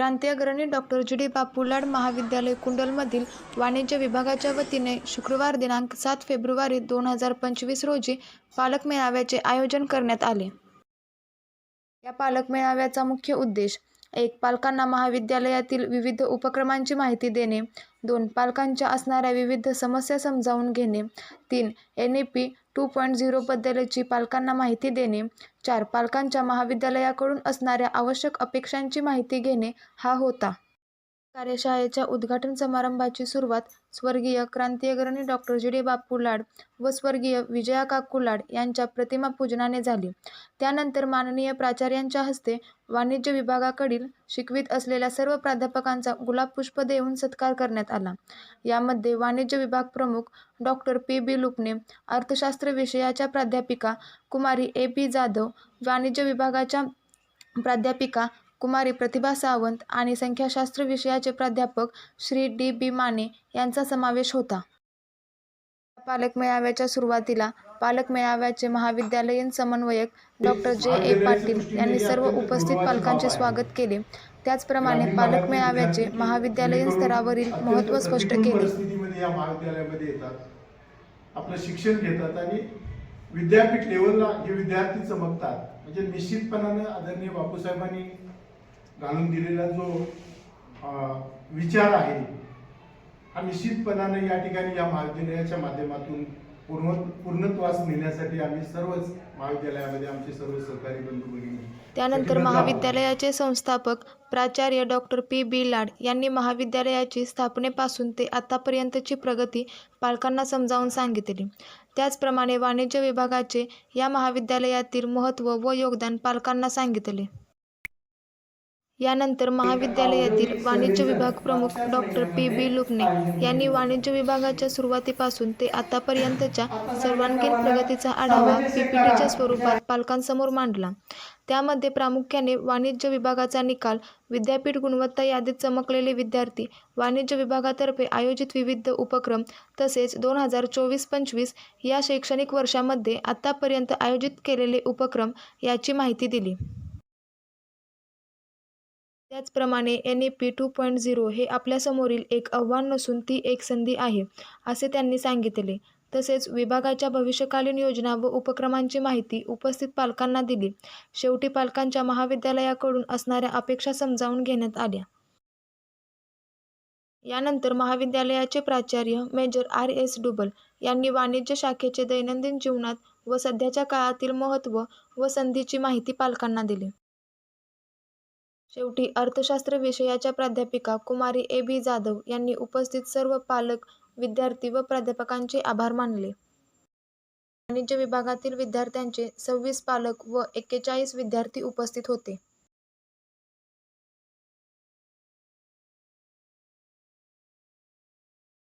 क्रांती doctor जी. D. बापू लाड महाविद्यालय कुंडलमधील वाणिज्य विभागाच्या वतीने शुक्रवार दिनांक 7 फेब्रुवारी 2025 रोजी पालक मेळाव्याचे आयोजन करण्यात आले. या पालक मेळाव्याचा मुख्य उद्देश: 1. पालकांना महाविद्यालयातील विविध उपक्रमांची माहिती देणे. 2. पालकांच्या असणाऱ्या विविध समस्या समजावून घेणे. 3. NEP 2.0 बद्दलची पालकांना माहिती देणे. 4. पालकांच्या महाविद्यालयाकडून असणाऱ्या आवश्यक अपेक्षांची माहिती घेणे हा होता. कार्यशाळेच्या उद्घाटन समारंभाची सुरुवात स्वर्गीय क्रांती डॉक्टर जी. डी. बापू लाड व स्वर्गीय विजया काकू लाड यांच्या प्रतिमा पूजनाने झाली. त्यानंतर माननीय प्राचार्यांच्या हस्ते वाणिज्य विभागाकडील शिकवित असलेल्या सर्व प्राध्यापकांचा गुलाबपुष्प देऊन सत्कार करण्यात आला. यामध्ये वाणिज्य विभाग प्रमुख डॉक्टर P.B. लुपणे, अर्थशास्त्र विषयाच्या प्राध्यापिका कुमारी A.B. जाधव, वाणिज्य विभागाच्या प्राध्यापिका कुमारी प्रतिभा सावंत आणि संख्याशास्त्र विषयाचे प्राध्यापक श्री D.B. माने यांचा समावेश होता. पालक मेळाव्याच्या सुरुवातीला पालक मेळाव्याचे महाविद्यालयीन समन्वयक डॉक्टर J.A. पाटील यांनी सर्व उपस्थित पालकांचे स्वागत केले. त्याचप्रमाणे पालक मेळाव्याचे महाविद्यालयीन स्तरावरील महत्त्व स्पष्ट केले. या महाविद्यालयामध्ये येतात, आपलं शिक्षण घेतात आणि विद्यापीठ लेवलला हे विद्यार्थी चमकतात. म्हणजे निश्चितपणाने आदरणीय बापूसाहेबांनी घालून दिलेला जो विचार आहे हा निश्चितपणाने या ठिकाणी या महाविद्यालयाच्या माध्यमातून पूर्णत्वास नेण्यासाठी आम्ही सर्वच महाविद्यालयामध्ये आमचे सर्व सहकारी बंधू भगिनी. त्यानंतर महाविद्यालयाचे संस्थापक प्राचार्य डॉक्टर P.B. लाड यांनी महाविद्यालयाची स्थापनेपासून ते आतापर्यंतची प्रगती पालकांना समजावून सांगितली. त्याचप्रमाणे वाणिज्य विभागाचे या महाविद्यालयातील महत्त्व व योगदान पालकांना सांगितले. यानंतर महाविद्यालयातील वाणिज्य विभाग प्रमुख डॉक्टर P.B. लुपणे यांनी वाणिज्य विभागाच्या सुरुवातीपासून ते आतापर्यंतच्या सर्वांगीण प्रगतीचा आढावा PPTच्या स्वरूपात पालकांसमोर मांडला. त्यामध्ये प्रामुख्याने वाणिज्य विभागाचा निकाल, विद्यापीठ गुणवत्ता यादीत चमकलेले विद्यार्थी, वाणिज्य विभागातर्फे आयोजित विविध उपक्रम तसेच 2024-25 या शैक्षणिक वर्षामध्ये आतापर्यंत आयोजित केलेले उपक्रम याची माहिती दिली. त्याचप्रमाणे NEP 2.0 हे आपल्यासमोरील एक आव्हान नसून ती एक संधी आहे, असे त्यांनी सांगितले. तसेच विभागाच्या भविष्यकालीन योजना व उपक्रमांची माहिती उपस्थित पालकांना दिली. शेवटी पालकांच्या महाविद्यालयाकडून असणाऱ्या अपेक्षा समजावून घेण्यात आल्या. यानंतर महाविद्यालयाचे प्राचार्य मेजर R.S. डुबल यांनी वाणिज्य शाखेचे दैनंदिन जीवनात व सध्याच्या काळातील महत्त्व व संधीची माहिती पालकांना दिली. शेवटी अर्थशास्त्र विषयाच्या प्राध्यापिका कुमारी A.B. जाधव यांनी उपस्थित सर्व पालक, विद्यार्थी व प्राध्यापकांचे आभार मानले. वाणिज्य विभागातील विद्यार्थ्यांचे 26 पालक व 41 विद्यार्थी उपस्थित होते.